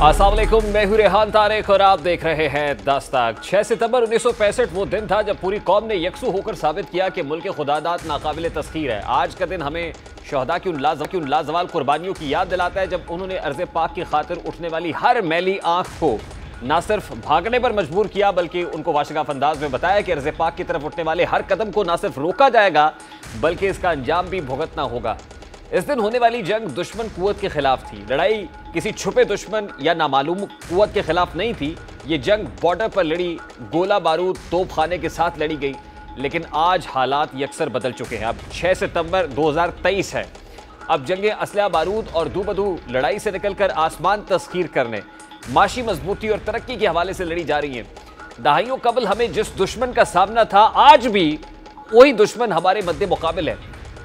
अस्सलाम वालेकुम, मैं हूं रेहान तारिक और आप देख रहे हैं दस्तक। 6 सितंबर 1965 वो दिन था जब पूरी कौम ने यकसू होकर साबित किया कि मुल्क के खुदादात नाकाबिले तस्खीर है। आज का दिन हमें शहदा की उन लाजवाल कुर्बानियों की याद दिलाता है जब उन्होंने अर्ज़ पाक की खातिर उठने वाली हर मैली आंख को ना सिर्फ भागने पर मजबूर किया बल्कि उनको वाशिगाफ अंदाज में बताया कि अर्ज़ पाक की तरफ उठने वाले हर कदम को ना सिर्फ रोका जाएगा बल्कि इसका अंजाम भी भुगतना होगा। इस दिन होने वाली जंग दुश्मन कुव्वत के खिलाफ थी। लड़ाई किसी छुपे दुश्मन या नामालूम कुव्वत के खिलाफ नहीं थी। ये जंग बॉर्डर पर लड़ी, गोला बारूद तोप खाने के साथ लड़ी गई। लेकिन आज हालात यकसर बदल चुके हैं। अब 6 सितंबर 2023 है। अब जंगें असलहा बारूद और दू बदू लड़ाई से निकलकर आसमान तस्खीर करने, माशी मजबूती और तरक्की के हवाले से लड़ी जा रही हैं। दहाइयों कबल हमें जिस दुश्मन का सामना था, आज भी वही दुश्मन हमारे मद्दे मुकाबिल है,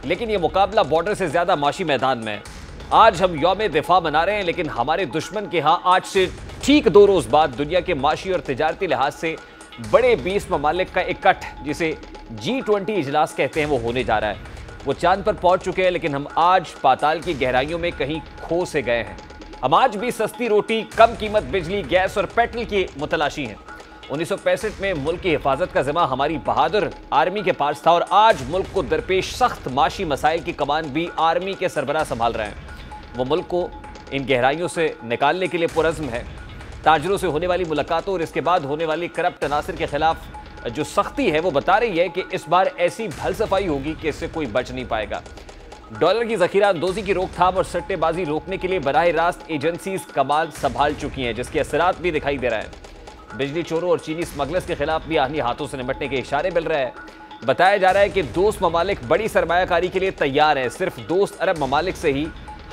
लेकिन ये मुकाबला बॉर्डर से ज्यादा माशी मैदान में है। आज हम यौम दिफा मना रहे हैं, लेकिन हमारे दुश्मन के यहाँ आज से ठीक 2 रोज बाद दुनिया के माशी और तिजारती लिहाज से बड़े 20 ममालिक का इकट्ठ, जिसे G20 इजलास कहते हैं, वो होने जा रहा है। वो चांद पर पहुंच चुके हैं, लेकिन हम आज पाताल की गहराइयों में कहीं खो से गए हैं। हम आज भी सस्ती रोटी, कम कीमत बिजली, गैस और पेट्रोल की मुतलाशी हैं। 1965 में मुल्क की हिफाजत का जिम्मा हमारी बहादुर आर्मी के पास था और आज मुल्क को दरपेश सख्त माशी मसाइल की कमान भी आर्मी के सरबराह संभाल रहे हैं। वो मुल्क को इन गहराइयों से निकालने के लिए पुरज़्म है। ताजरों से होने वाली मुलाकातों और इसके बाद होने वाली करप्ट अनासर के खिलाफ जो सख्ती है वो बता रही है कि इस बार ऐसी भल सफाई होगी कि इससे कोई बच नहीं पाएगा। डॉलर की जखीरा अंदोजी की रोकथाम और सट्टेबाजी रोकने के लिए बराह रास्त एजेंसीज कमाल संभाल चुकी हैं, जिसके असरात भी दिखाई दे रहे हैं। बिजली चोरों और चीनी स्मगलर्स के खिलाफ भी आहनी हाथों से निपटने के इशारे मिल रहे हैं। बताया जा रहा है कि दोस्त ममालिक बड़ी सरमायाकारी के लिए तैयार हैं। सिर्फ दोस्त अरब ममालिक से ही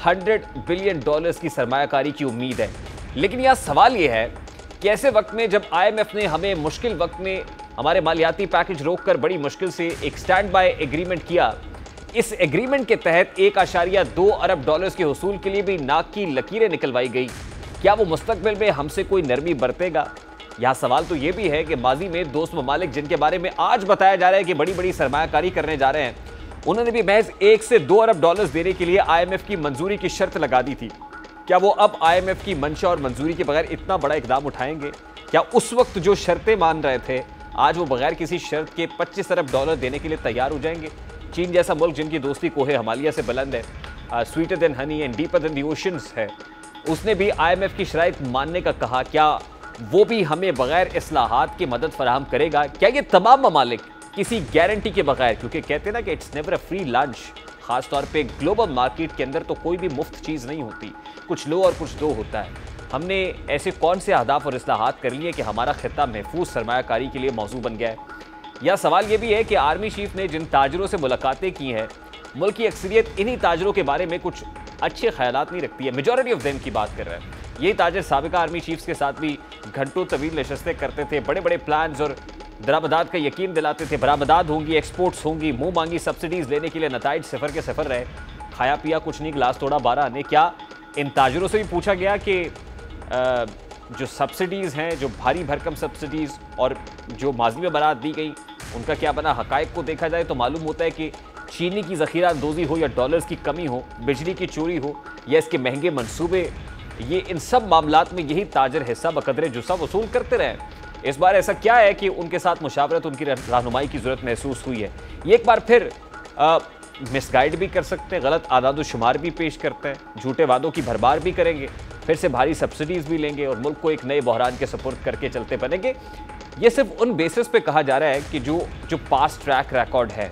$100 बिलियन की सरमायाकारी की उम्मीद है। लेकिन यह सवाल यह है कि ऐसे वक्त में जब IMF ने हमें मुश्किल वक्त में हमारे मालियाती पैकेज रोककर बड़ी मुश्किल से एक स्टैंड बाय एग्रीमेंट किया, इस एग्रीमेंट के तहत $1.2 अरब के हुसूल के लिए भी नाक की लकीरें निकलवाई गई। क्या वो मुस्तकबिल में हमसे कोई नरमी बरतेगा? यहाँ सवाल तो ये भी है कि माजी में दोस्त ममालिक जिनके बारे में आज बताया जा रहा है कि बड़ी बड़ी सरमायाकारी करने जा रहे हैं, उन्होंने भी महज $1 से $2 अरब देने के लिए IMF की मंजूरी की शर्त लगा दी थी। क्या वो अब IMF की मंशा और मंजूरी के बगैर इतना बड़ा इकदाम उठाएंगे? क्या उस वक्त जो शर्तें मान रहे थे, आज वो बगैर किसी शर्त के $25 अरब देने के लिए तैयार हो जाएंगे? चीन जैसा मुल्क जिनकी दोस्ती कोहे हिमालय से बुलंद है, sweeter than honey and deeper than the oceans है, उसने भी IMF की शराइत मानने का कहा। क्या वो भी हमें बगैर इस्लाहात की मदद फराहम करेगा? क्या ये तमाम ममालिक किसी गारंटी के बगैर, क्योंकि कहते हैं ना कि it's never a free lunch, खासतौर पे ग्लोबल मार्केट के अंदर तो कोई भी मुफ्त चीज़ नहीं होती, कुछ लो और कुछ दो होता है। हमने ऐसे कौन से अहदाफ और इस्लाहात कर लिए कि हमारा खित्ता महफूज सरमायाकारी के लिए मौजू बन गया है? यह सवाल ये भी है कि आर्मी चीफ ने जिन ताजरों से मुलाकातें की हैं, मुल्क की अक्सरियत इन्हीं ताजरों के बारे में कुछ अच्छे ख्यालात नहीं रखती है। मेजॉरिटी ऑफ देम की बात कर रहे हैं। यही ताजर साबिका आर्मी चीफ्स के साथ भी घंटों तवील नशस्तें करते थे, बड़े बड़े प्लान्स और दरामदात का यकीन दिलाते थे। बरामदात होंगी, एक्सपोर्ट्स होंगी, मुंह मांगी सब्सिडीज लेने के लिए नताइज सफ़र के सफ़र रहे। खाया पिया कुछ नहीं, गिलास तोड़ा 12 आने। क्या इन ताजरों से भी पूछा गया कि जो सब्सिडीज़ हैं, जो भारी भरकम सब्सिडीज़ और जो माजी में बरात दी गई, उनका क्या बना? हकायक को देखा जाए तो मालूम होता है कि चीनी की ज़खीरा अंदोज़ी हो या डॉलर्स की कमी हो, बिजली की चोरी हो या इसके महंगे मनसूबे, ये इन सब मामलात में यही ताजर हिस्सा बकदरे जुस्सा वसूल करते रहे। इस बार ऐसा क्या है कि उनके साथ मुशावरत, उनकी रहनुमाई की ज़रूरत महसूस हुई है? ये एक बार फिर मिसगाइड भी कर सकते हैं, गलत आदाद शुमार भी पेश करते हैं, झूठे वादों की भरमार भी करेंगे, फिर से भारी सब्सिडीज़ भी लेंगे और मुल्क को एक नए बहरान के सपुर्द करके चलते बनेंगे। ये सिर्फ उन बेसिस पे कहा जा रहा है कि जो पास्ट ट्रैक रिकॉर्ड है,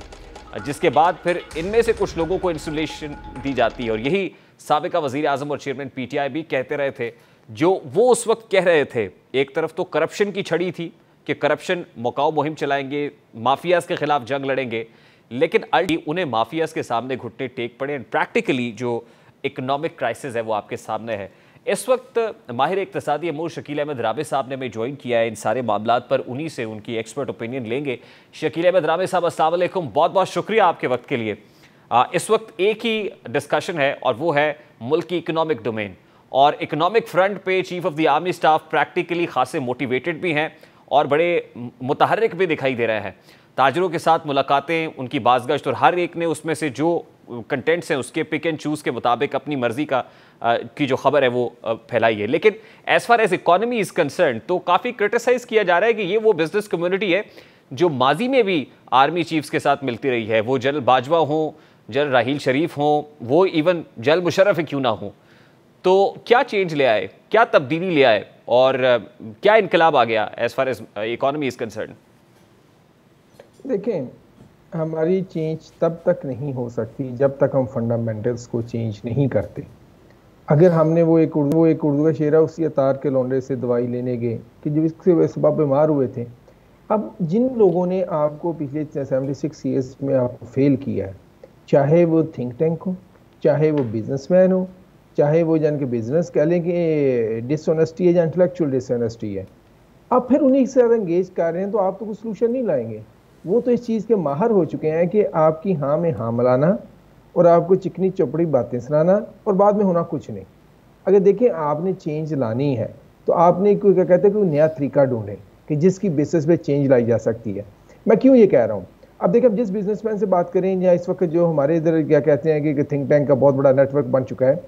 जिसके बाद फिर इनमें से कुछ लोगों को इंसुलेशन दी जाती है। और यही साबिका वज़ीर आज़म और चेयरमैन PTI भी कहते रहे थे, जो वो उस वक्त कह रहे थे। एक तरफ तो करप्शन की छड़ी थी कि करप्शन मुकाओ मुहिम चलाएंगे, माफियाज के खिलाफ जंग लड़ेंगे, लेकिन उन्हें माफियाज के सामने घुटने टेक पड़े। एंड प्रैक्टिकली जो इकोनॉमिक क्राइसिस है वो आपके सामने है। इस वक्त माहिर इक्तिसादी अमूर शकील अहमद राबे साहब ने हमें ज्वाइन किया है। इन सारे मामलात पर उन्हीं से उनकी एक्सपर्ट ओपिनियन लेंगे। शकील अहमद राबे साहब, अस्सलाम वालेकुम, बहुत बहुत शुक्रिया आपके वक्त के लिए। इस वक्त एक ही डिस्कशन है और वो है मुल्क की इकोनॉमिक डोमेन, और इकोनॉमिक फ्रंट पे chief of the army staff practically खासे मोटिवेटेड भी हैं और बड़े मुतहर्रिक भी दिखाई दे रहे हैं। ताजरों के साथ मुलाकातें, उनकी बाज़गश्त, और हर एक ने उसमें से जो कंटेंट्स हैं उसके पिक एंड चूज़ के मुताबिक अपनी मर्जी का की जो खबर है वो फैलाई है। लेकिन as far as economy is concern तो काफ़ी क्रिटिसाइज़ किया जा रहा है कि ये वो बिजनेस कम्युनिटी है जो माजी में भी आर्मी चीफ्स के साथ मिलती रही है, वो जनरल बाजवा हों, जनरल राहील शरीफ हों, वो इवन जनरल मुशर्रफ क्यों ना हों। तो क्या चेंज ले आए, क्या तब्दीली ले आए, और क्या इनकलाब आ गया as far as economy is concern? देखें, हमारी चेंज तब तक नहीं हो सकती जब तक हम फंडामेंटल्स को चेंज नहीं करते। अगर हमने वो एक उर्दू का शेर है, उसी अतार के लौंडे से दवाई लेने गए कि जो इससे वे सबब बीमार हुए थे। अब जिन लोगों ने आपको पिछले 76 ईयर्स में आपको फेल किया है, चाहे वो थिंक टैंक हो, चाहे वो बिजनेसमैन हो, चाहे वो जान के बिजनेस कह लें कि डिसऑनेस्टी है या इंटेलेक्चुअल डिसऑनेस्टी है, आप फिर उन्हीं से ज़्यादा इंगेज कर रहे हैं तो आप तो कोई सोल्यूशन नहीं लाएंगे। वो तो इस चीज़ के माहर हो चुके हैं कि आपकी हाँ में हाँ मिलाना और आपको चिकनी चौपड़ी बातें सुनाना और बाद में होना कुछ नहीं। अगर देखें, आपने चेंज लानी है तो आपने कोई क्या कहते हैं कोई नया तरीका ढूंढें कि जिसकी बेसिस पे चेंज लाई जा सकती है। मैं क्यों ये कह रहा हूँ, अब देखिए, अब जिस बिजनेसमैन से बात करें या इस वक्त जो हमारे इधर क्या कहते हैं कि थिंक टैंक का बहुत बड़ा नेटवर्क बन चुका है,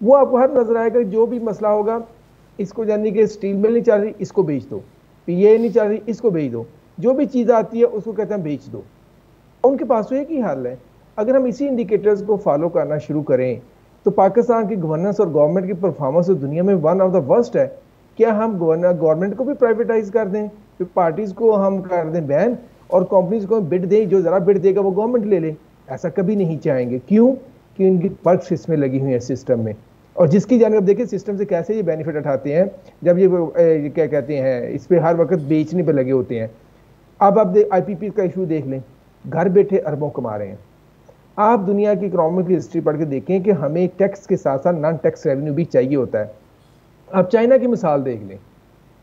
वो आपको हर नजर आएगा जो भी मसला होगा, इसको यानी कि स्टील मिल नहीं चल रही इसको बेच दो, पीए नहीं चल रही इसको बेच दो, जो भी चीज़ आती है उसको कहते हैं बेच दो। उनके पास तो एक ही हल है। अगर हम इसी इंडिकेटर्स को फॉलो करना शुरू करें तो पाकिस्तान की गवर्नेंस और गवर्नमेंट की परफॉर्मेंस तो दुनिया में वन ऑफ द वर्स्ट है। क्या हम गवर्नमेंट को भी प्राइवेटाइज कर दें, फिर पार्टीज को हम कर दें बैन और कंपनीज को बिड दें, जो ज़रा बिड देगा वो गवर्नमेंट ले ले? ऐसा कभी नहीं चाहेंगे। क्यों? कि इनकी पर्क्स इसमें लगी हुई है सिस्टम में, और जिसकी जानब देखिए सिस्टम से कैसे ये बेनिफिट उठाते हैं जब ये क्या कहते हैं इस पर हर वक्त बेचने पर लगे होते हैं। अब आप IPP का इशू देख लें, घर बैठे अरबों कमा रहे हैं। आप दुनिया की इकोनॉमिक हिस्ट्री पढ़ के देखें कि हमें टैक्स के साथ साथ नॉन टैक्स रेवेन्यू भी चाहिए होता है। आप चाइना की मिसाल देख लें,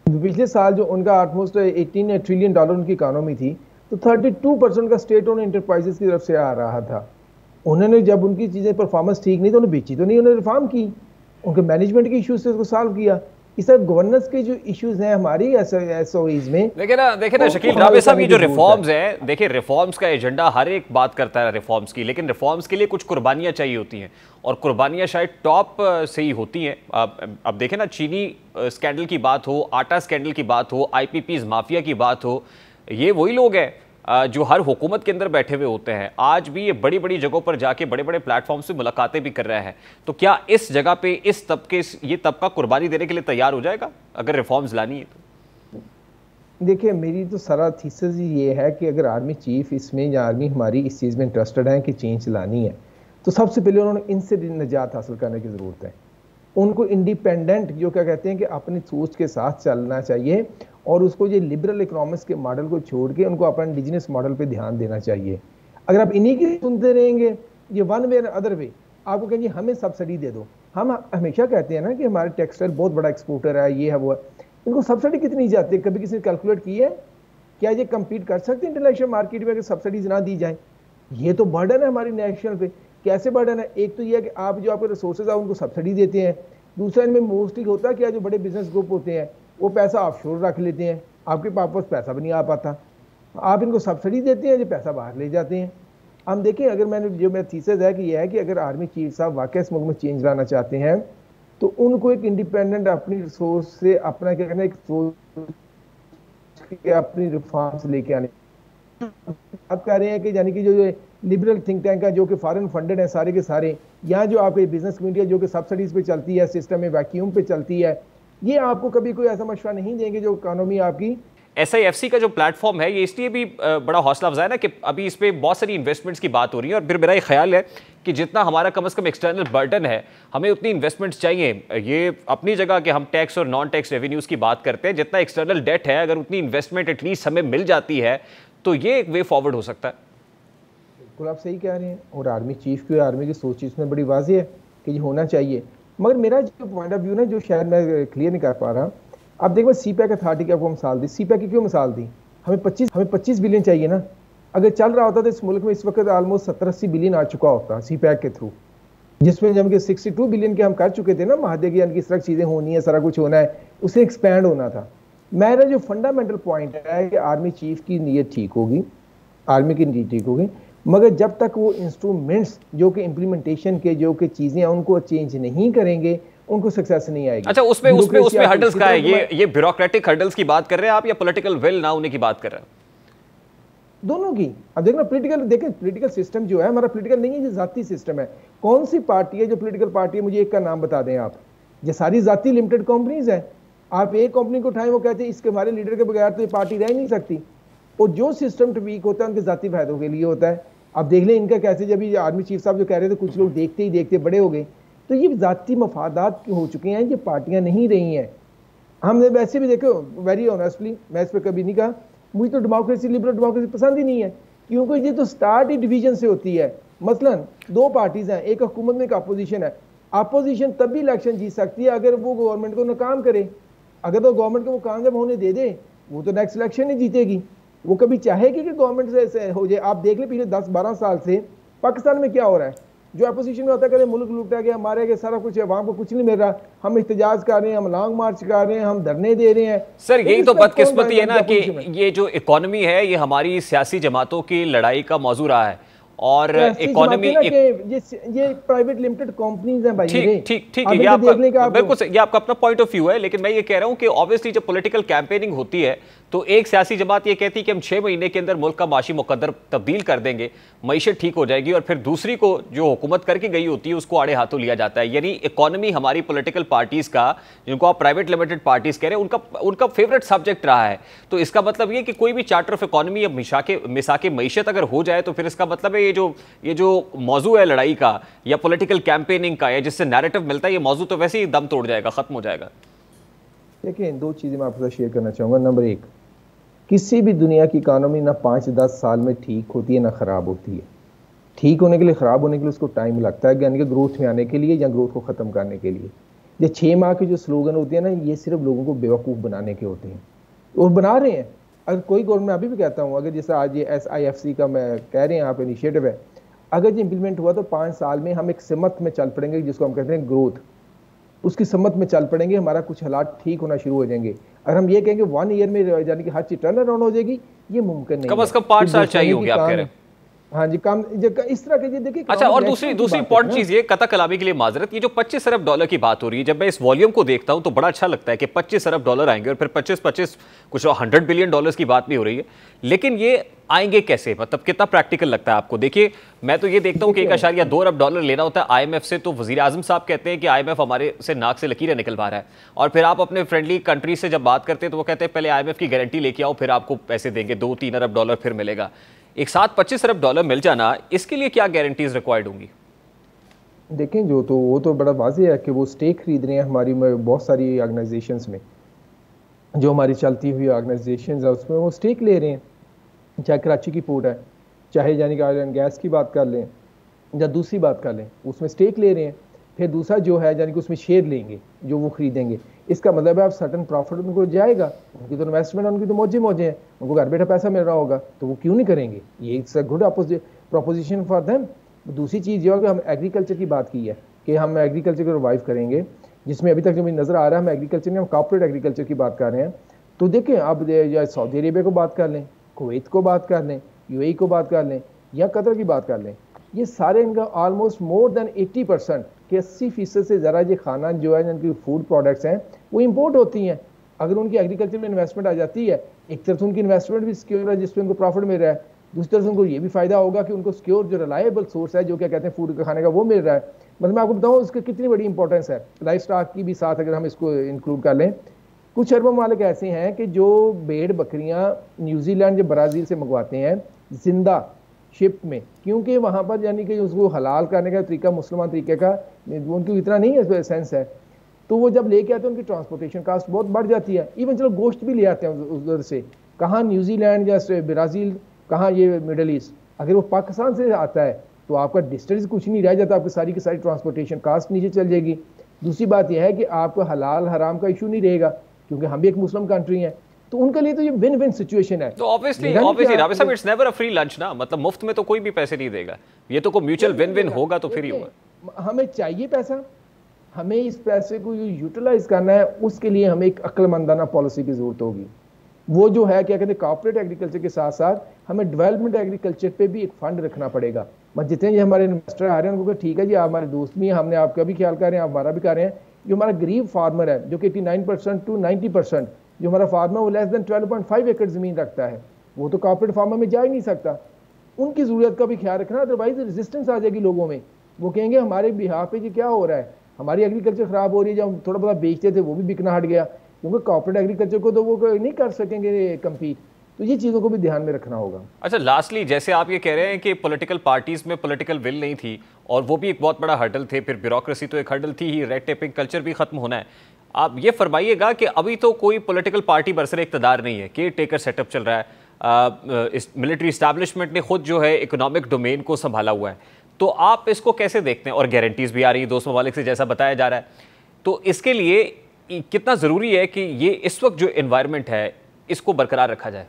पिछले साल जो उनका ऑलमोस्ट 18 ट्रिलियन डॉलर उनकी इकोनॉमी थी, तो 32% का स्टेट ओन एंटरप्राइजेस की तरफ से आ रहा था। उन्होंने जब उनकी चीज़ें परफॉर्मेंस ठीक नहीं तो उन्हें बेची तो नहीं, उन्होंने रिफॉर्म की, उनके मैनेजमेंट के इश्यूज से उसको सॉल्व किया। इस तरह गवर्नेंस के जो इश्यूज हैं हमारी SOEs में, देखिए ना शकील राबे साहब, ये जो रिफॉर्म्स हैं, देखिए रिफॉर्म्स का एजेंडा हर एक बात करता है रिफॉर्म्स की, लेकिन रिफॉर्म्स के लिए कुछ कुर्बानियां चाहिए होती हैं, और कुर्बानियां शायद टॉप से ही होती हैं। अब देखें ना, चीनी स्कैंडल की बात हो, आटा स्कैंडल की बात हो, IPPs माफिया की बात हो, ये वही लोग हैं जो हर हुकूमत के अंदर बैठे हुए होते हैं। आज भी ये बड़ी बड़ी जगहों पर जाके बड़े बड़े प्लेटफॉर्म से मुलाकातें भी कर रहा है। तो क्या इस जगह पे इस तबके ये तबका कुर्बानी देने के लिए तैयार हो जाएगा अगर रिफॉर्म्स लानी है तो? देखिए, मेरी तो सारा थीसिस ये है कि अगर आर्मी चीफ इसमें या आर्मी हमारी इस चीज़ में इंटरेस्टेड है कि चेंज लानी है, तो सबसे पहले उन्होंने इनसे निजात हासिल करने की ज़रूरत है। उनको इंडिपेंडेंट जो क्या कहते हैं कि अपनी सोच के साथ चलना चाहिए, और उसको ये लिबरल इकोनॉमिक्स के मॉडल को छोड़ के उनको अपना इंडिजिनस मॉडल पे ध्यान देना चाहिए। अगर आप इन्हीं की सुनते रहेंगे, ये वन वे अदर वे आपको कहेंगे हमें सब्सिडी दे दो। हम हमेशा कहते हैं ना कि हमारे टेक्सटाइल बहुत बड़ा एक्सपोर्टर है, ये है वो है, इनको सब्सिडी कितनी जाती है? कभी किसी ने कैलकुलेट की है? क्या ये कम्पीट कर सकते हैं इंटरनेशनल मार्केट में अगर सब्सिडीज ना दी जाए? ये तो बर्डन है हमारी नेशनल पे। कैसे बर्डन है? एक तो ये है कि आप जो आपके रिसोर्सेज है उनको सब्सिडी देते हैं, दूसरा इनमें मोस्टली होता है क्या, जो बड़े बिजनेस ग्रुप होते हैं वो पैसा ऑफशोर रख लेते हैं, आपके पास पैसा भी नहीं आ पाता, आप इनको सब्सिडी देते हैं जो पैसा बाहर ले जाते हैं। हम देखें, अगर मेरा थीसिस है कि यह है कि अगर आर्मी चीफ साहब वाकई इस मुल्क में चेंज लाना चाहते हैं तो उनको एक इंडिपेंडेंट अपनी रिसोर्स से अपना क्या कहना, एक सोच अपनी रिफॉर्म्स लेके आने। बात कर रहे हैं कि यानी कि जो लिबरल थिंक टैंक है जो कि फॉरेन फंडेड है सारे के सारे, या जो आपके बिजनेस कम्युनिटी है जो कि सब्सिडीज पे चलती है, सिस्टम में वैक्यूम पे चलती है, ये आपको कभी कोई ऐसा मशवरा नहीं देंगे जो इकोनॉमी आपकी। SIFC का जो प्लेटफॉर्म है ये इसलिए भी बड़ा हौसला अफजा है ना कि अभी इस पर बहुत सारी इन्वेस्टमेंट्स की बात हो रही है, और फिर मेरा ये ख्याल है कि जितना हमारा कम से कम एक्सटर्नल बर्डन है हमें उतनी इन्वेस्टमेंट्स चाहिए। ये अपनी जगह कि हम टैक्स और नॉन टैक्स रेवेन्यूज़ की बात करते हैं, जितना एक्सटर्नल डेट है अगर उतनी इन्वेस्टमेंट एटलीस्ट हमें मिल जाती है तो ये एक वे फॉरवर्ड हो सकता है। बिल्कुल आप सही कह रहे हैं, और आर्मी चीफ की आर्मी की सोच इसमें बड़ी वाज़ेह है कि ये होना चाहिए। मगर मेरा जो पॉइंट ऑफ व्यू ना जो शायद मैं क्लियर नहीं कर पा रहा, अब देखो CPEC अथॉरिटी की आपको मिसाल दी, CPEC की क्यों मिसाल दी? हमें 25 बिलियन चाहिए ना। अगर चल रहा होता तो इस मुल्क में इस वक्त ऑलमोस्ट 70-80 बिलियन आ चुका होता CPEC के थ्रू, जिसमें जब कि 62 बिलियन के हम कर चुके थे ना महादे की, किस तरह चीज़ें होनी है, सारा कुछ होना है, उसे एक्सपैंड होना था। मेरा जो फंडामेंटल पॉइंट है कि आर्मी चीफ की नीयत ठीक होगी, आर्मी की नीति ठीक होगी, मगर जब तक वो इंस्ट्रूमेंट्स जो कि इम्प्लीमेंटेशन के जो कि चीजें हैं उनको चेंज नहीं करेंगे, उनको सक्सेस नहीं आएगी। अच्छा, उसमें हर्डल्स का है, ये ब्यूरोक्रेटिक हर्डल्स की बात कर रहे हैं आप या पॉलिटिकल विल ना होने की बात कर रहे हैं? दोनों की। अब देखना पॉलिटिकल, देखें पॉलिटिकल सिस्टम जो है हमारा पॉलिटिकल नहीं है, ये जाती सिस्टम है। कौन सी पार्टी है जो पॉलिटिकल पार्टी है, मुझे एक का नाम बता दें आप। ये सारी जाती लिमिटेड कंपनीज हैं। आप एक कंपनी को उठाएं, वो कहते हैं इसके हमारे लीडर के बगैर तो ये पार्टी रह नहीं सकती। और जो सिस्टम वीक होता है उनके जाती फायदों के लिए होता है। आप देख लें इनका कैसे, जब ये आर्मी चीफ साहब जो कह रहे थे कुछ लोग देखते ही देखते बड़े हो गए, तो ये जाती मफादात हो चुके हैं, ये पार्टियां नहीं रही हैं। हमने वैसे भी देखो, वेरी ऑनेस्टली मैं इस पर कभी नहीं कहा, मुझे तो डेमोक्रेसी, लिबरल डेमोक्रेसी पसंद ही नहीं है, क्योंकि ये तो स्टार्ट ही डिवीजन से होती है। मसलन दो पार्टीज हैं, एक हुकूमत में एक अपोजिशन है। अपोजिशन तब भी इलेक्शन जीत सकती है अगर वो गवर्नमेंट को नाकाम करे। अगर तो गवर्नमेंट को वो कामयाब होने दे दे, वो तो नेक्स्ट इलेक्शन ही जीतेगी। वो कभी चाहेगी कि गवर्नमेंट से हो जाए। आप देख ले पिछले 10-12 साल से पाकिस्तान में क्या हो रहा है। जो अपोजिशन में होता है, मुल्क लूटा गया, मारे गए, सारा कुछ है, वहां को कुछ नहीं मिल रहा। हम इख्तिजाज कर रहे हैं, हम लॉन्ग मार्च कर रहे हैं, हम धरने दे रहे हैं। सर यही तो बदकिस्मती है ना कि ये जो इकोनॉमी है ये हमारी सियासी जमातों की लड़ाई का मौजू रहा है। और इकोनॉमी ये प्राइवेट लिमिटेड कंपनीज हैं भाई। ठीक ये आपका बिल्कुल, ये आपका अपना पॉइंट ऑफ व्यू है, लेकिन मैं ये कह रहा हूं कि ऑब्वियसली जब पॉलिटिकल कैंपेनिंग होती है तो एक सियासी जमात ये कहती है कि हम 6 महीने के अंदर मुल्क का माशी मुकद्दर तब्दील कर देंगे, मईशत ठीक हो जाएगी, और फिर दूसरी को जो हुकूमत करके गई होती है उसको आड़े हाथों लिया जाता है। यानी इकोनॉमी हमारी पॉलिटिकल पार्टीज का, जिनको आप प्राइवेट लिमिटेड पार्टीज कह रहे हैं, उनका फेवरेट सब्जेक्ट रहा है। तो इसका मतलब ये कि कोई भी चार्टर ऑफ इकोनॉमी या मिसाके मईशत अगर हो जाए तो फिर इसका मतलब है ये जो मौजू है लड़ाई का या पॉलिटिकल कैंपेनिंग का या जिससे नैरेटिव मिलता है, ये मौजू तो वैसे ही दम तोड़ जाएगा, खत्म हो जाएगा। देखिए, दो चीजें मैं आपके साथ शेयर करना चाहूंगा। नंबर एक, किसी भी दुनिया की इकोनॉमी ना 5-10 साल में ठीक होती है ना खराब होती है। ठीक होने के लिए, खराब होने के लिए उसको टाइम लगता है, यानी कि ग्रोथ में आने के लिए या ग्रोथ को खत्म करने के लिए। ये 6 माह के जो स्लोगन होते हैं ना, ये सिर्फ लोगों को बेवकूफ़ बनाने के होते हैं, और बना रहे हैं। अगर कोई गवर्नमेंट, अभी भी कहता हूँ, अगर जैसे आज ये SIFC का मैं कह रहे हैं आप इनिशिएटिव है, अगर ये इंप्लीमेंट हुआ तो 5 साल में हम एक सिमत में चल पड़ेंगे, जिसको हम कहते हैं ग्रोथ। उसकी सम्मत में चल पड़ेंगे, हमारा कुछ हालात ठीक होना शुरू हो जाएंगे। अगर हम ये कहेंगे 1 ईयर में यानी कि हर चीज टर्न अराउंड हो जाएगी, ये मुमकिन नहीं है। कम से कम 5 साल चाहिए होंगे आप कह रहे हैं। हाँ जी, काम इस तरह के देखिए। अच्छा, और दूसरी इंपॉर्टेंट चीज ये, कता कलामी के लिए माजरत, ये जो 25 अरब डॉलर की बात हो रही है, जब मैं इस वॉल्यूम को देखता हूं तो बड़ा अच्छा लगता है कि 25 अरब डॉलर आएंगे, और फिर 25 कुछ 100 बिलियन डॉलर्स की बात भी हो रही है। लेकिन ये आएंगे कैसे, मतलब कितना प्रैक्टिकल लगता है आपको? देखिए, मैं तो ये देखता हूं कि 1.2 अरब डॉलर लेना होता है IMF से, तो वजीर आजम साहब कहते हैं कि IMF हमारे से नाक से लकीरें निकलवा रहा है। और फिर आप अपने फ्रेंडली कंट्री से जब बात करते हैं तो वो कहते हैं पहले IMF की गारंटी लेके आओ, फिर आपको पैसे देंगे, 2-3 अरब डॉलर फिर मिलेगा। एक साथ 25 अरब डॉलर मिल जाना, इसके लिए क्या गारंटीज रिक्वायर्ड होंगी? देखें, वो तो बड़ा वाज़ेह है कि वो स्टेक खरीद रहे हैं हमारी बहुत सारी ऑर्गेनाइजेशंस में, जो हमारी चलती हुई ऑर्गेनाइजेशंस है उसमें वो स्टेक ले रहे हैं। चाहे कराची की पोर्ट है, चाहे यानी कि ऑयल एंड गैस की बात कर लें या दूसरी बात कर लें, उसमें स्टेक ले रहे हैं। फिर दूसरा जो है यानी कि उसमें शेयर लेंगे जो वो खरीदेंगे। इसका मतलब है आप सर्टन प्रॉफिट उनको जाएगा, उनकी तो इन्वेस्टमेंट, उनकी तो मौजे हैं, उनको घर बैठा पैसा मिल रहा होगा, तो वो क्यों नहीं करेंगे? ये it's a good proposition for them. दूसरी चीज़ जो है कि हम एग्रीकल्चर की बात की है कि हम एग्रीकल्चर को रिवाइव करेंगे, जिसमें अभी तक जो मुझे नज़र आ रहा है हम एग्रीकल्चर में, हम कॉर्पोरेट एग्रीकल्चर की बात कर रहे हैं। तो देखें, अब सऊदी अरेबिया को बात कर लें, कुवैत को बात कर लें, UAE को बात कर लें, या कतर की बात कर लें, ये सारे इनका ऑलमोस्ट मोर देन 80% के 80% से ज़रा ये खाना जो है जिनकी फूड प्रोडक्ट्स हैं वो इंपोर्ट होती हैं। अगर उनकी एग्रीकल्चर में इन्वेस्टमेंट आ जाती है, एक तरफ से उनकी इन्वेस्टमेंट भी सिक्योर है जिसपे उनको प्रॉफिट मिल रहा है, दूसरी तरफ से उनको ये भी फायदा होगा कि उनको सिक्योर जो रिलायबल सोर्स है जो क्या कहते हैं फूड का खाने का, वो मिल रहा है। मतलब मैं आपको बताऊँ उसकी कितनी बड़ी इंपॉर्टेंस है। लाइफ स्टॉक की भी साथ अगर हम इसको इंक्लूड कर लें, कुछ अरब ममालिक ऐसे हैं कि जो भेड़ बकरियां न्यूजीलैंड या ब्राज़ील से मंगवाते हैं जिंदा शिप में, क्योंकि वहाँ पर यानी कि उसको हलाल करने का तरीका मुसलमान तरीके का उनको इतना नहीं है, सेंस है। तो वो जब लेके आते हैं उनकी ट्रांसपोर्टेशन कास्ट बहुत बढ़ जाती है। इवन चलो गोश्त भी ले आते हैं उधर से, कहाँ न्यूजीलैंड या ब्राज़ील, कहाँ ये मिडल ईस्ट, अगर वो पाकिस्तान से आता है तो आपका डिस्टेंस कुछ नहीं रह जाता, आपकी सारी की सारी ट्रांसपोर्टेशन कास्ट नीचे चल जाएगी। दूसरी बात यह है कि आपको हलाल हराम का इशू नहीं रहेगा, क्योंकि हम भी एक मुस्लिम कंट्री हैं, तो उनके लिए तो ये विन विन सिचुएशन है। तो ऑब्वियसली राबिया साहब, it's never a free lunch ना, मतलब मुफ्त में तो कोई भी पैसे नहीं देगा, ये तो कोई म्यूचुअल विन विन होगा तो फिर ही होगा। हमें चाहिए पैसा, हमें इस पैसे को यूटिलाइज करना है, उसके लिए हमें एक अक्लमंदाना पॉलिसी की जरूरत होगी। वो जो है क्या कहते हैं कॉर्पोरेट एग्रीकल्चर के साथ साथ हमें डेवलपमेंट एग्रीकल्चर पे भी एक फंड रखना पड़ेगा। मतलब जितने ये हमारे इन्वेस्टर आ रहे हैं उनको ठीक है जी, आप हमारे दोस्त भी हैं, हमने आपका भी ख्याल कर रहे हैं, आप हमारा भी कर रहे हैं। जो हमारा गरीब फार्मर है जो कि 89% टू 90% जो हमारा फार्मर वो लेस देन 12.5 एकड़ जमीन रखता है, वो तो कॉर्पोरेट फार्मर में जा ही नहीं सकता। उनकी जरूरत का भी ख्याल रखना, अदरवाइज रेजिस्टेंस आ जाएगी लोगों में। वो कहेंगे हमारे बिहाफ पे जी क्या हो रहा है, हमारी एग्रीकल्चर खराब हो रही है, जो हम थोड़ा बहुत बेचते थे वो भी बिकना हट गया, क्योंकि कॉर्पोरेट एग्रीकल्चर को तो वो नहीं कर सकेंगे कम्पीट। तो ये चीज़ों को भी ध्यान में रखना होगा। अच्छा, लास्टली जैसे आप ये कह रहे हैं कि पॉलिटिकल पार्टीज में पॉलिटिकल विल नहीं थी और वो भी एक बहुत बड़ा हर्डल थे, फिर ब्यूरोक्रेसी तो एक हर्डल थी ही, रेड टेपिंग कल्चर भी खत्म होना है। आप ये फरमाइएगा कि अभी तो कोई पॉलिटिकल पार्टी बरसरे इक़्तिदार नहीं है, केयर टेकर सेटअप चल रहा है, इस मिलिट्री इस्टेब्लिशमेंट ने खुद जो है इकोनॉमिक डोमेन को संभाला हुआ है, तो आप इसको कैसे देखते हैं? और गारंटीज भी आ रही है दोस्त ममालिक से जैसा बताया जा रहा है, तो इसके लिए कितना ज़रूरी है कि ये इस वक्त जो एनवायरनमेंट है इसको बरकरार रखा जाए?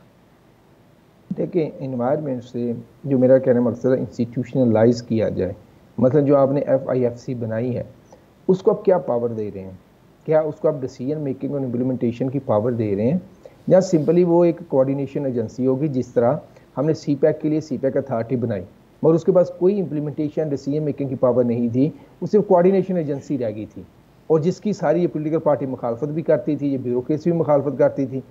देखिए, एनवायरनमेंट से जो मेरा कहने का मकसद है इंस्टीट्यूशनलाइज किया जाए। मतलब जो आपने FIFC बनाई है उसको आप क्या पावर दे रहे हैं? क्या उसको आप डिसीजन मेकिंग और इम्प्लीमेंटेशन की पावर दे रहे हैं, या सिंपली वो एक कोऑर्डिनेशन एजेंसी होगी? जिस तरह हमने CPEC के लिए CPEC अथॉरिटी बनाई मगर उसके पास कोई इम्प्लीमेंटेशन डिसीजन मेकिंग की पावर नहीं थी, वो सिर्फ कोऑर्डिनेशन एजेंसी रह गई थी, और जिसकी सारी ये पोलिटिकल पार्टी मुखालफत भी करती थी, ये ब्यूरोक्रेसी भी मुखालफत करती थी।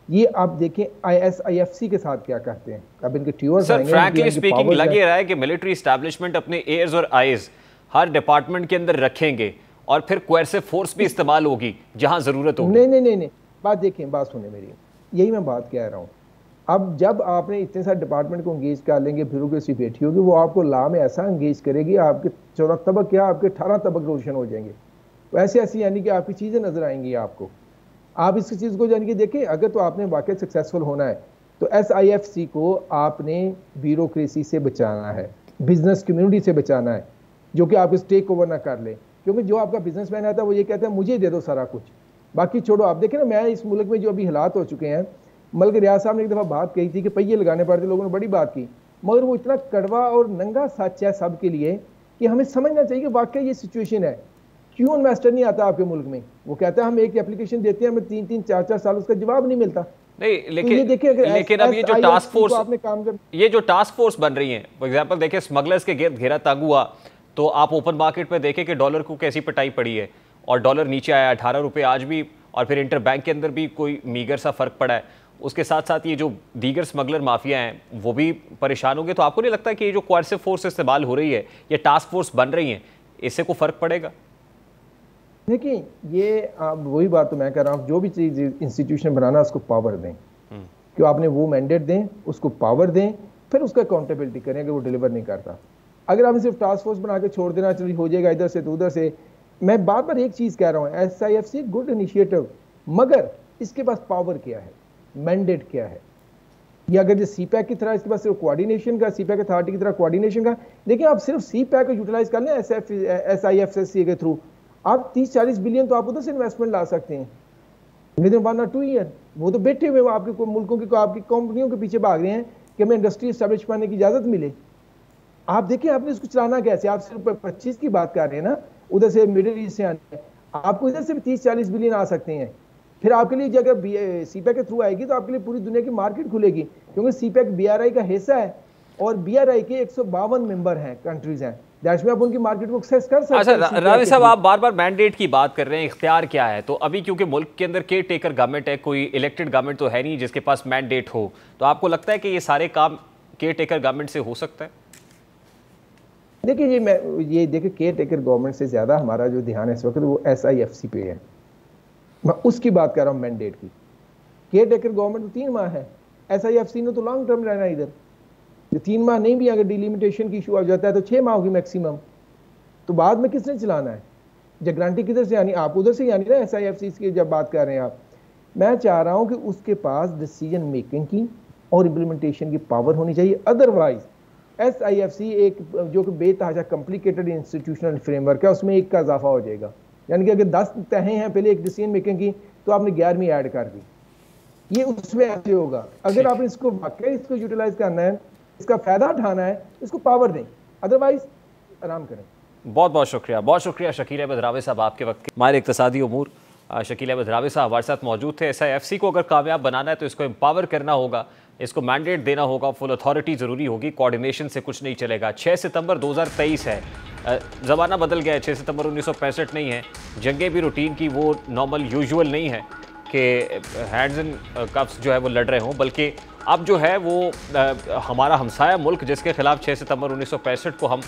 ये आप देखें ISIFC के साथ क्या करते हैं। अब इनके ट्यूअर्स सर फ्रैंकली स्पीकिंग लग ये रहा है कि मिलिट्री एस्टैब्लिशमेंट अपने एयर्स और आईज हर डिपार्टमेंट के अंदर रखेंगे और फिर कोएर्सिव फोर्स भी इस्तेमाल होगी जहां जरूरत होगी। नहीं, बात देखें, बात सुने मेरी, यही मैं बात कह रहा हूँ। अब जब आपने इतने सारे डिपार्टमेंट को एंगेज कर लेंगे, ब्यूरोक्रेसी बैठी होगी, वो आपको लॉ में ऐसा एंगेज करेगी, आपके 14 तबक क्या आपके 18 तबक रोशन हो जाएंगे। वैसे ऐसी यानी कि आपकी चीज़ें नजर आएंगी आपको। आप इस चीज़ को यानी कि देखें, अगर तो आपने वाकई सक्सेसफुल होना है तो SIFC को आपने ब्यूरोक्रेसी से बचाना है, बिजनेस कम्युनिटी से बचाना है, जो कि आप टेक ओवर ना कर ले। क्योंकि जो आपका बिजनेसमैन आता है वो ये कहता है मुझे दे दो सारा कुछ, बाकी छोड़ो। आप देखें ना, मैं इस मुल्क में जो अभी हालात हो चुके हैं, मलिक रियाज साहब ने एक दफ़ा बात कही थी कि पहिए लगाने पड़ते, लोगों ने बड़ी बात की, मगर वो इतना कड़वा और नंगा सच है सब के लिए कि हमें समझना चाहिए कि वाकई ये सिचुएशन है। क्यों इन्वेस्टर नहीं आता आपके मुल्क में? वो कहता है हम एक एप्लीकेशन देते हैं, हमें 3-3, 4-4 साल उसका जवाब नहीं मिलता। नहीं, लेकिन तो ये देखिए, लेकिन अब ये जो टास्क फोर्स आपने काम कर, ये जो टास्क फोर्स बन रही है, फॉर एग्जांपल देखिए स्मगलर्स के गिर्द घेरा तंग हुआ, तो आप ओपन मार्केट में देखें कि डॉलर को कैसी पिटाई पड़ी है और डॉलर नीचे आया 18 रुपये आज भी, और फिर इंटर बैंक के अंदर भी कोई मीगर सा फर्क पड़ा है। उसके साथ साथ ये जो दीगर स्मगलर माफिया हैं वो भी परेशान होंगे। तो आपको नहीं लगता कि ये जो कोएर्सिव फोर्स इस्तेमाल हो रही है, ये टास्क फोर्स बन रही है, इससे कोई फर्क पड़ेगा? देखिए, ये आप वही बात तो मैं कह रहा हूँ, जो भी चीज़ इंस्टीट्यूशन बनाना उसको पावर दें, कि आपने वो मैंडेट दें, उसको पावर दें, फिर उसका अकाउंटेबिलिटी करें अगर वो डिलीवर नहीं करता। अगर आपने सिर्फ टास्क फोर्स बना के छोड़ देना, चलिए हो जाएगा इधर से तो उधर से। मैं बार बार एक चीज़ कह रहा हूँ, SIFC गुड इनिशिएटिव, मगर इसके पास पावर क्या है, मैंडेट क्या है? ये अगर जो CPEC की तरह इसके पास सिर्फ कोऑर्डिनेशन का, CPEC अथॉरिटी की तरह कोऑर्डिनेशन का, देखिए आप सिर्फ CPEC को यूटिलाइज कर लें SIFC के थ्रू, आप 30-40 बिलियन तो आप उधर से इन्वेस्टमेंट ला सकते हैं विद इन 1 or 2 ईयर। वो तो बैठे हुए आपके मुल्कों की, आपकी कंपनियों के पीछे भाग रहे हैं कि हमें इंडस्ट्री एस्टेब्लिश करने की इजाजत मिले। आप देखिए आपने इसको चलाना कैसे? आप सिर्फ 25 की बात कर रहे हैं ना, उधर से मिडिल ईस्ट से आने, आपको इधर से भी 30-40 बिलियन आ सकते हैं। फिर आपके लिए अगर CPEC के थ्रू आएगी तो आपके लिए पूरी दुनिया की मार्केट खुलेगी, क्योंकि CPEC BRI का हिस्सा है और BRI के 152 मेंबर हैं, कंट्रीज हैं, दैट्स में आप उनकी मार्केट को एक्सेस कर सकते हैं। अच्छा रावी साहब, आप बार बार मैंडेट की बात कर रहे हैं, इख्तियार क्या है? तो अभी क्योंकि मुल्क के अंदर केयर टेकर गवर्नमेंट है, कोई इलेक्टेड गवर्नमेंट तो है नहीं जिसके पास मैंडेट हो, तो आपको लगता है कि ये सारे काम केयर टेकर गवर्नमेंट से हो सकता है? देखिए ये देखिए, केयर टेकर गवर्नमेंट से ज्यादा हमारा जो ध्यान है इस वक्त वो SIFC पे है। मैं उसकी बात कर रहा हूँ, मैंडेट की। केयर टेकर गवर्नमेंट तो 3 माह है, SIFC ने तो लॉन्ग टर्म रहना है। इधर ये 3 माह नहीं भी, अगर डिलिमिटेशन की इशू आ जाता है तो 6 माह होगी मैक्सिमम। तो बाद में किसने चलाना है? जब गारंटी किधर से आनी? आप उधर से यानी ना SIFC की जब बात कर रहे हैं आप। मैं चाह रहा हूं कि उसके पास डिसीजन मेकिंग की और इम्प्लीमेंटेशन की पावर होनी चाहिए। अदरवाइज SIFC एक जो कि बेतहाशा कॉम्प्लिकेटेड इंस्टीट्यूशनल फ्रेमवर्क है, उसमें एक का इजाफा हो जाएगा। यानी कि अगर 10 तहें हैं पहले एक डिसीजन मेकिंग की, तो आपने 11वीं ऐड कर दी, ये उसमें ऐसे होगा। अगर आपने इसको वाकई इसको यूटिलाइज करना है, इसका फायदा उठाना है, इसको पावर दें, अदरवाइज आराम करें। बहुत बहुत शुक्रिया शकील अहमद रावी साहब आपके वक्त के। माहिर इक्तिसादी उमूर शकील अहमद रावी साहब हमारे साथ मौजूद थे। SIFC को अगर कामयाब बनाना है तो इसको एम्पावर करना होगा, इसको मैंडेट देना होगा, फुल अथॉरिटी ज़रूरी होगी, कोऑर्डिनेशन से कुछ नहीं चलेगा। 6 सितंबर 2023 है, ज़माना बदल गया है, 6 सितंबर 1965 नहीं है। जंगें भी रूटीन की वो नॉर्मल यूजुअल नहीं है कि हैंड्स एंड कफ्स जो है वो लड़ रहे हों, बल्कि अब जो है वो हमारा हमसाया मुल्क जिसके खिलाफ 6 सितंबर 1965 को हम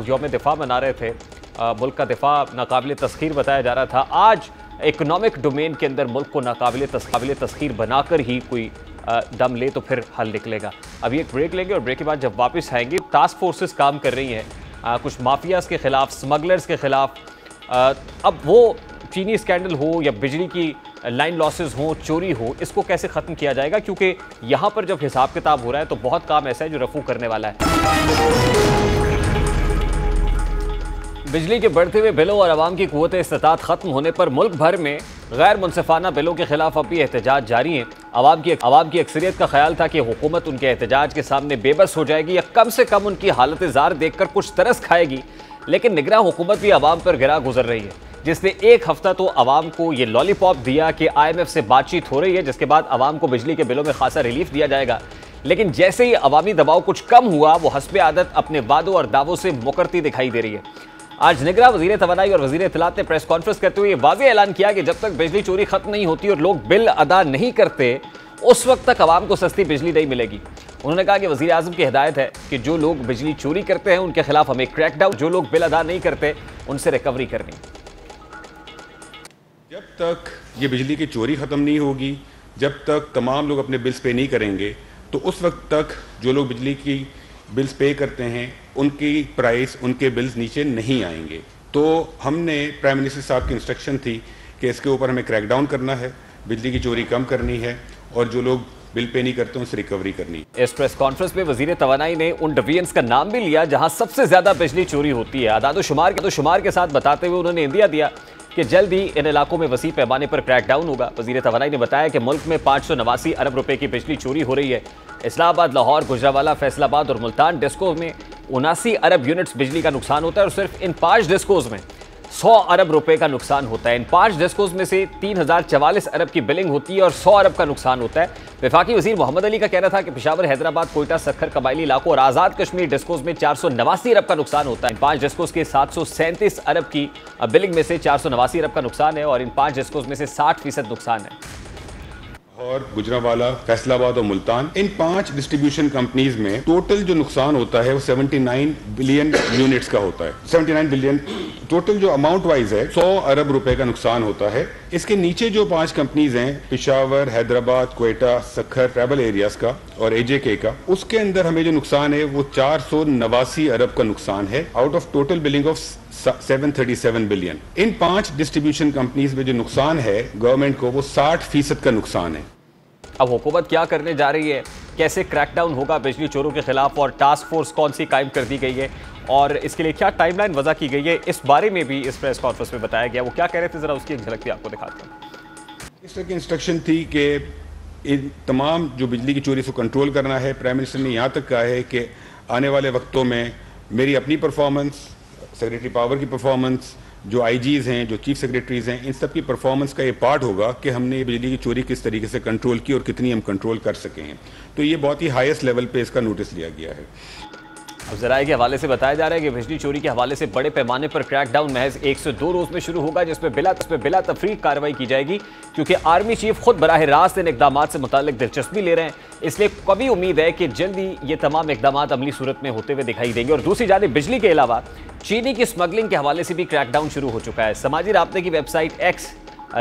यौम दिफा मना रहे थे, मुल्क का दिफा नाकाबिल तस्खीर बताया जा रहा था, आज इकोनॉमिक डोमेन के अंदर मुल्क को नाकाबिल तस्खीर बनाकर ही कोई दम ले तो फिर हल निकलेगा। अभी एक ब्रेक लेंगे और ब्रेक के बाद जब वापस आएंगे, टास्क फोर्सेस काम कर रही हैं कुछ माफियाज़ के ख़िलाफ़, स्मगलर्स के ख़िलाफ़। अब वो चीनी स्कैंडल हो या बिजली की लाइन लॉसेस हो, चोरी हो, इसको कैसे ख़त्म किया जाएगा, क्योंकि यहाँ पर जब हिसाब किताब हो रहा है तो बहुत काम ऐसा है जो रफू करने वाला है। बिजली के बढ़ते हुए बिलों और आवाम की कुव्वत इस्तात ख़त्म होने पर मुल्क भर में गैर मुनसिफाना बिलों के खिलाफ अब भी एहतजाज जारी हैं। आवाम की अक्सरियत का ख्याल था कि हुकूमत उनके एहतजाज के सामने बेबस हो जाएगी या कम से कम उनकी हालत ज़ार देख कर कुछ तरस खाएगी, लेकिन निगरां हुकूमत भी आवाम पर गिरा गुजर रही है, जिसने एक हफ्ता तो आवाम को ये लॉलीपॉप दिया कि IMF से बातचीत हो रही है, जिसके बाद आवाम को बिजली के बिलों में खासा रिलीफ दिया जाएगा। लेकिन जैसे ही अवामी दबाव कुछ कम हुआ, वो हस्बे आदत अपने वादों और दावों से मुकरती दिखाई दे रही है। आज निगरां वज़ीर तवानाई और वज़ीर इत्तलात ने प्रेस कॉन्फ्रेंस करते हुए वाज़ेह ऐलान किया कि जब तक बिजली चोरी खत्म नहीं होती और लोग बिल अदा नहीं करते, उस वक्त तक आवाम को सस्ती बिजली नहीं मिलेगी। उन्होंने कहा कि वज़ीर आज़म की हिदायत है कि जो लोग बिजली चोरी करते हैं उनके खिलाफ हमें क्रैकडाउन, जो लोग बिल अदा नहीं करते उनसे रिकवरी करनी। जब तक ये बिजली की चोरी ख़त्म नहीं होगी, जब तक तमाम लोग अपने बिल्स पे नहीं करेंगे, तो उस वक्त तक जो लोग बिजली की बिल्स पे करते हैं उनकी प्राइस, उनके बिल्स नीचे नहीं आएंगे। तो हमने प्राइम मिनिस्टर साहब की इंस्ट्रक्शन थी कि इसके ऊपर हमें क्रैकडाउन करना है, बिजली की चोरी कम करनी है और जो लोग बिल पे नहीं करते उनसे रिकवरी करनी। इस प्रेस कॉन्फ्रेंस में वजीर तवानाई ने उन डिवीजन्स का नाम भी लिया जहां सबसे ज्यादा बिजली चोरी होती है। आदादो-शुमार के साथ बताते हुए उन्होंने इंदिया दिया कि जल्द ही इन इलाकों में वसी पैमाने पर क्रैकडाउन होगा। वजीर तवानाई ने बताया कि मुल्क में 589 अरब रुपए की बिजली चोरी हो रही है। इस्लामाबाद, लाहौर, गुजरावाला, फैसलाबाद और मुल्तान डिस्को में 79 अरब यूनिट्स बिजली का नुकसान होता है और सिर्फ इन 5 डिस्कोज में 100 अरब रुपए का नुकसान होता है। इन 5 डिस्कोज में से 3044 अरब की बिलिंग होती है और 100 अरब का नुकसान होता है। वफाकी वजीर मोहम्मद अली का कहना था कि पेशावर, हैदराबाद, कोयटा, सक्खर, कबायली इलाकों और आज़ाद कश्मीर डिस्कोज में 489 अरब का नुकसान होता है। इन 5 डिस्कोज के 737 अरब की बिलिंग में से 489 अरब का नुकसान है और इन 5 डिस्कोज में से 60% नुकसान है। और गुजरावाला, फैसलाबाद और मुल्तान, इन 5 डिस्ट्रीब्यूशन कंपनीज में टोटल जो नुकसान होता है वो 79 बिलियन यूनिट्स का होता है। 79 बिलियन टोटल जो अमाउंट वाइज है 100 अरब रुपए का नुकसान होता है। इसके नीचे जो 5 कंपनीज हैं, पेशावर, हैदराबाद, कोयटा, सक्खर, ट्राइबल एरियाज का और AJK का, उसके अंदर हमें जो नुकसान है वो 489 अरब का नुकसान है out of total billing of 737 billion. In 5 distribution companies में जो नुकसान है गवर्नमेंट को वो 60% का नुकसान है। अब हुकूमत क्या करने जा रही है, कैसे क्रैकडाउन होगा बिजली चोरों के खिलाफ और टास्क फोर्स कौन सी कायम कर दी गई है और इसके लिए क्या टाइमलाइन वजह की गई है, इस बारे में भी इस प्रेस कॉन्फ्रेंस में बताया गया। वो क्या कह रहे थे, जरा उसकी एक झलक भी आपको दिखाते हैं। इस तरह की इंस्ट्रक्शन थी कि इन तमाम जो बिजली की चोरी को कंट्रोल करना है। प्राइम मिनिस्टर ने यहाँ तक कहा है कि आने वाले वक्तों में मेरी अपनी परफॉर्मेंस, सेक्रेटरी पावर की परफॉर्मेंस, जो IGs हैं, जो चीफ सेक्रेटरीज हैं, इन सब की परफॉर्मेंस का ये पार्ट होगा कि हमने ये बिजली की चोरी किस तरीके से कंट्रोल की और कितनी हम कंट्रोल कर सके हैं। तो ये बहुत ही हाईएस्ट लेवल पे इसका नोटिस लिया गया है। अब जराये के हवाले से बताया जा रहा है कि बिजली चोरी के हवाले से बड़े पैमाने पर क्रैकडाउन महज 1 से 2 रोज में शुरू होगा, जिसमें बिला तफरीक कार्रवाई की जाएगी, क्योंकि आर्मी चीफ खुद बराह रास्त इन इकदामात से मुताल्लिक दिलचस्पी ले रहे हैं। इसलिए कभी उम्मीद है कि जल्दी ये तमाम इकदामात अमली सूरत में होते हुए दिखाई देंगे। और दूसरी जानिब बिजली के अलावा चीनी की स्मगलिंग के हवाले से भी क्रैकडाउन शुरू हो चुका है। समाजी राब्ते की वेबसाइट X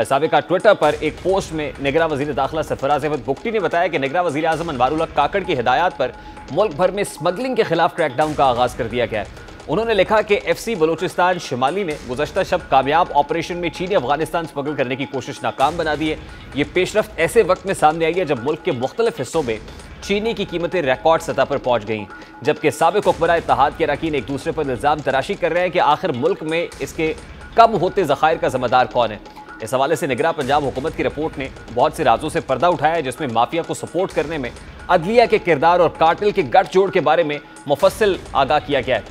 साबिका ट्विटर पर एक पोस्ट में निगरां वज़ीर दाखिला सरफराज अहमद बुगटी ने बताया कि निगरां वज़ीर आज़म अनवारुल हक काकड़ की हिदायत पर मुल्क भर में स्मगलिंग के खिलाफ क्रैकडाउन का आगाज़ कर दिया गया है। उन्होंने लिखा कि FC बलूचिस्तान शिमाली ने गुज़श्ता शब कामयाब ऑपरेशन में चीनी अफगानिस्तान स्मगल करने की कोशिश नाकाम बना दी है। ये पेशरफ्त ऐसे वक्त में सामने आई है जब मुल्क के मुख्तलिफ हिस्सों में चीनी की कीमतें रिकॉर्ड सतह पर पहुंच गई, जबकि साबिक हुक्मरान इत्तेहाद के अरकान एक दूसरे पर इल्ज़ाम तराशी कर रहे हैं कि आखिर मुल्क में इसके कम होते ज़खायर का ज़िम्मेदार कौन है। इस हवाले से निगरां पंजाब हुकूमत की रिपोर्ट ने बहुत से राजों से पर्दा उठाया है, जिसमें माफिया को सपोर्ट करने में अदलिया के किरदार और कार्टेल के गठजोड़ के बारे में मुफस्सिल आगाह किया गया है।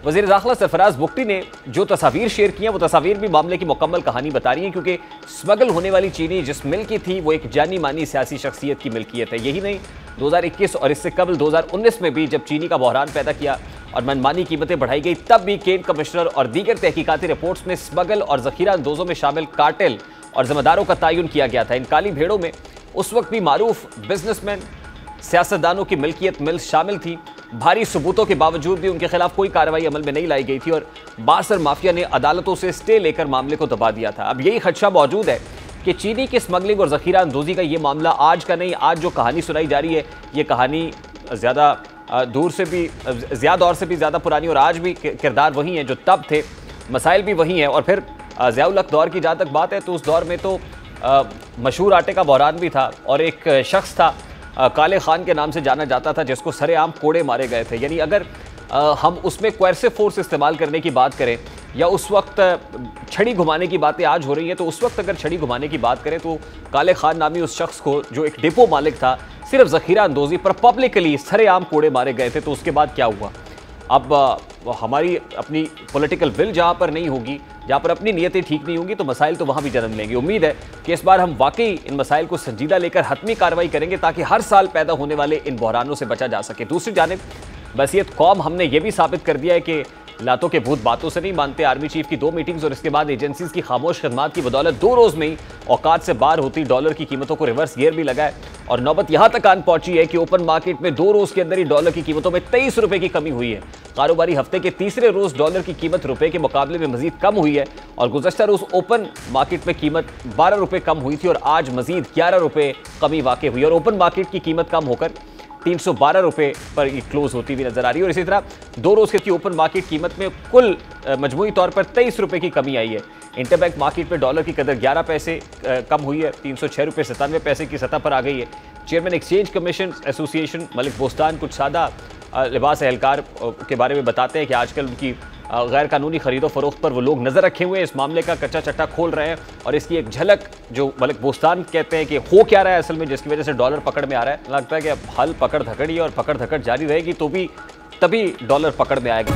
वज़ीर दाखिला सरफराज बुगटी ने जो तस्वीर शेयर की हैं वो तस्वीर भी मामले की मुकम्मल कहानी बता रही है, क्योंकि स्मगल होने वाली चीनी जिस मिल की थी वो एक जानी मानी सियासी शख्सियत की मिल्कियत है। यही नहीं, 2021 और इससे कबल 2019 में भी जब चीनी का बहरान पैदा किया और मनमानी कीमतें बढ़ाई गई, तब भी केन कमिश्नर और दीगर तहकीकाती रिपोर्ट्स में स्मगल और जखीरा अंदोजों में शामिल कार्टेल और जिम्मेदारों का तयन किया गया था। इन काली भेड़ों में उस वक्त भी मारूफ बिजनेसमैन, सियासतदानों की मिल्कियत मिल शामिल थी। भारी सबूतों के बावजूद भी उनके खिलाफ कोई कार्रवाई अमल में नहीं लाई गई थी और बासर माफिया ने अदालतों से स्टे लेकर मामले को दबा दिया था। अब यही खदशा मौजूद है कि चीनी की स्मगलिंग और जखीरा अंदोजी का ये मामला आज का नहीं, आज जो कहानी सुनाई जा रही है ये कहानी ज़्यादा दूर से भी, ज़्यादा दौर से भी ज़्यादा पुरानी, और आज भी किरदार वही हैं जो तब थे, मसाइल भी वही हैं। और फिर ज़ियाउल हक दौर की जहाँ तक बात है तो उस दौर में तो मशहूर आटे का बहरान भी था और एक शख्स था काले खान के नाम से जाना जाता था जिसको सरेआम कोड़े मारे गए थे। यानी अगर हम उसमें क्वेर्सिव फोर्स इस्तेमाल करने की बात करें या उस वक्त छड़ी घुमाने की बातें आज हो रही हैं, तो उस वक्त अगर छड़ी घुमाने की बात करें तो काले खान नामी उस शख्स को, जो एक डिपो मालिक था, सिर्फ जखीरा अंदोजी पर पब्लिकली सरेआम कोड़े मारे गए थे। तो उसके बाद क्या हुआ? अब हमारी अपनी पॉलिटिकल विल जहाँ पर नहीं होगी, जहाँ पर अपनी नीयतें ठीक नहीं होंगी, तो मसाइल तो वहाँ भी जन्म लेंगे। उम्मीद है कि इस बार हम वाकई इन मसाइल को संजीदा लेकर हतमी कार्रवाई करेंगे ताकि हर साल पैदा होने वाले इन बहरानों से बचा जा सके। दूसरी जानिब बसीयत कौम हमने ये भी साबित कर दिया है कि लातों के भूत बातों से नहीं मानते। आर्मी चीफ की 2 मीटिंग्स और इसके बाद एजेंसीज की खामोश खदमात की बदौलत 2 रोज़ में ही औकात से बाहर होती डॉलर की कीमतों को रिवर्स गियर भी लगा है और नौबत यहाँ तक आन पहुंची है कि ओपन मार्केट में 2 रोज़ के अंदर ही डॉलर की कीमतों में 23 रुपये की कमी हुई है। कारोबारी हफ्ते के तीसरे रोज़ डॉलर की कीमत रुपये के मुकाबले में मजीद कम हुई है और गुज़श्ता रोज़ ओपन मार्केट में कीमत 12 रुपये कम हुई थी और आज मजीद 11 रुपये कमी वाक़ हुई और ओपन मार्केट की कीमत कम होकर 312 रुपये पर क्लोज होती हुई नजर आ रही है। और इसी तरह 2 रोज़ की ओपन मार्केट कीमत में कुल मजमूई तौर पर 23 रुपये की कमी आई है। इंटरबैंक मार्केट में डॉलर की कदर 11 पैसे कम हुई है, 306 रुपये 97 पैसे की सतह पर आ गई है। Chairman exchange commission association Malik Bostan कुछ सादा लिबास एहलकार के बारे में बताते हैं कि आजकल उनकी गैर कानूनी खरीदो फरोख्त पर वो लोग नज़र रखे हुए हैं, इस मामले का कच्चा चट्टा खोल रहे हैं और इसकी एक झलक जो मलिक बोस्तान कहते हैं कि हो क्या रहा है असल में, जिसकी वजह से डॉलर पकड़ में आ रहा है। लगता है कि अब हल पकड़ धकड़ी और पकड़ धकड़ जारी रहेगी तो भी तभी डॉलर पकड़ में आएगा।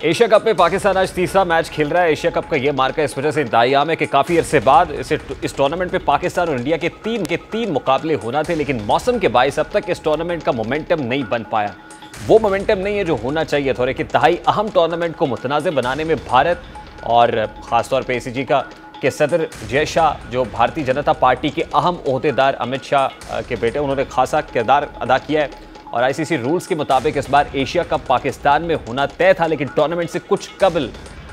एशिया कप में पाकिस्तान आज तीसरा मैच खेल रहा है। एशिया कप का यह मार्का इस वजह से इंतहाई है कि काफ़ी अरसे बाद इस टूर्नामेंट में पाकिस्तान और इंडिया के तीन मुकाबले होना थे, लेकिन मौसम के बायस अब तक इस टूर्नामेंट का मोमेंटम नहीं बन पाया। वो मोमेंटम नहीं है जो होना चाहिए था और एक इंतहाई अहम टूर्नामेंट को मुतनाज़ बनाने में भारत और ख़ासतौर पर ACG के सदर जय शाह, जो भारतीय जनता पार्टी के अहम ओहदेदार अमित शाह के बेटे, उन्होंने खासा किरदार अदा किया है। और ICC रूल्स के मुताबिक इस बार एशिया कप पाकिस्तान में होना तय था, लेकिन टूर्नामेंट से कुछ कबल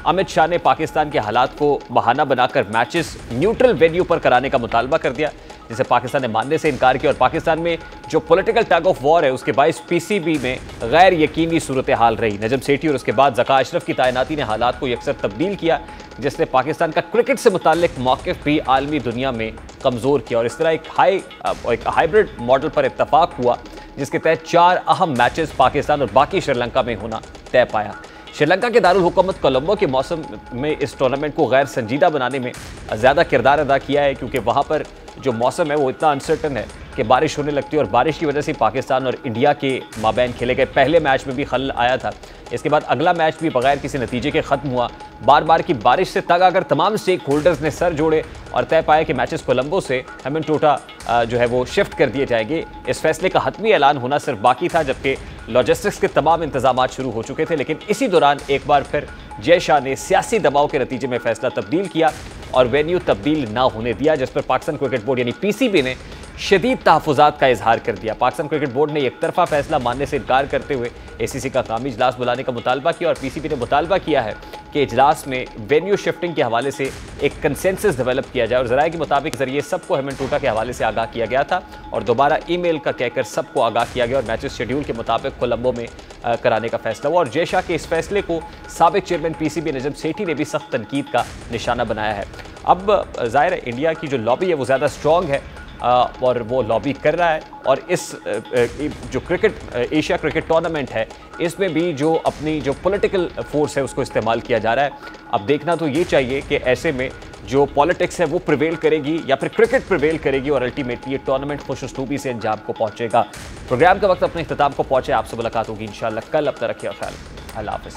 अमित शाह ने पाकिस्तान के हालात को बहाना बनाकर मैचेस न्यूट्रल वेन्यू पर कराने का मुतालबा कर दिया, जिसे पाकिस्तान ने मानने से इनकार किया। और पाकिस्तान में जो पॉलिटिकल टग ऑफ वॉर है उसके बायस PCB में गैर यकीनी सूरत हाल रही। नजम सेठी और उसके बाद ज़का अशरफ की तैनाती ने हालात को यकसर तब्दील किया, जिसने पाकिस्तान का क्रिकेट से मुताल्लिक मौक़िफ़ भी आलमी दुनिया में कमज़ोर किया। और इस तरह एक हाइब्रिड मॉडल पर इत्तफाक हुआ जिसके तहत 4 अहम मैचेस पाकिस्तान और बाकी श्रीलंका में होना तय पाया। श्रीलंका के दारुल हुकूमत कोलंबो के मौसम में इस टूर्नामेंट को गैर संजीदा बनाने में ज़्यादा किरदार अदा किया है, क्योंकि वहाँ पर जो मौसम है वो इतना अनसर्टन है कि बारिश होने लगती है और बारिश की वजह से पाकिस्तान और इंडिया के माबैन खेले गए पहले मैच में भी खलल आया था। इसके बाद अगला मैच भी बगैर किसी नतीजे के ख़त्म हुआ। बार बार की बारिश से तंग आकर तमाम स्टेक होल्डर्स ने सर जोड़े और तय पाया कि मैचेस कोलंबो से हेमनटोटा जो है वो शिफ्ट कर दिए जाएंगे। इस फैसले का हतमी ऐलान होना सिर्फ बाकी था, जबकि लॉजिस्टिक्स के तमाम इंतजाम शुरू हो चुके थे। लेकिन इसी दौरान एक बार फिर जय शाह ने सियासी दबाव के नतीजे में फैसला तब्दील किया और वेन्यू तब्दील ना होने दिया, जिस पर पाकिस्तान क्रिकेट बोर्ड यानी PCB ने शदीद तहफ़्फ़ुज़ात का इजहार कर दिया। पाकिस्तान क्रिकेट बोर्ड ने एक तरफा फैसला मानने से इनकार करते हुए ACC का कामी इजलास बुलाने का मुतालबा किया और PCB ने मुतालबा किया है कि इजलास में वेन्यू शिफ्टिंग के हवाले से एक कंसेंसस डेवलप किया जाए। और ज़राए के मुताबिक जरिए सबको हेमनटोटा के हवाले से आगाह किया गया था और दोबारा ईमेल का कहकर सबको आगाह किया गया और मैचेस शेड्यूल के मुताबिक कोलंबो में कराने का फैसला हुआ। और जय शाह के इस फैसले को साबिक चेयरमैन PCB नजम सेठी ने भी सख्त तनकीद का निशाना बनाया है। अब ज़ाहिर है इंडिया की जो लॉबी है वो ज़्यादा स्ट्रॉन्ग है और वो लॉबी कर रहा है और इस जो एशिया क्रिकेट टूर्नामेंट है इसमें भी जो अपनी जो पॉलिटिकल फोर्स है उसको इस्तेमाल किया जा रहा है। अब देखना तो ये चाहिए कि ऐसे में जो पॉलिटिक्स है वो प्रिवेल करेगी या फिर क्रिकेट प्रिवेल करेगी और अल्टीमेटली ये टूर्नामेंट खुशूस्लूबी से अंजाम को पहुंचेगा। प्रोग्राम का वक्त अपने इख्तिताम को पहुंचे, आपसे मुलाकात होगी इंशाल्लाह कल। अपना रखिए ख्याल। अल्लाह हाफिज़।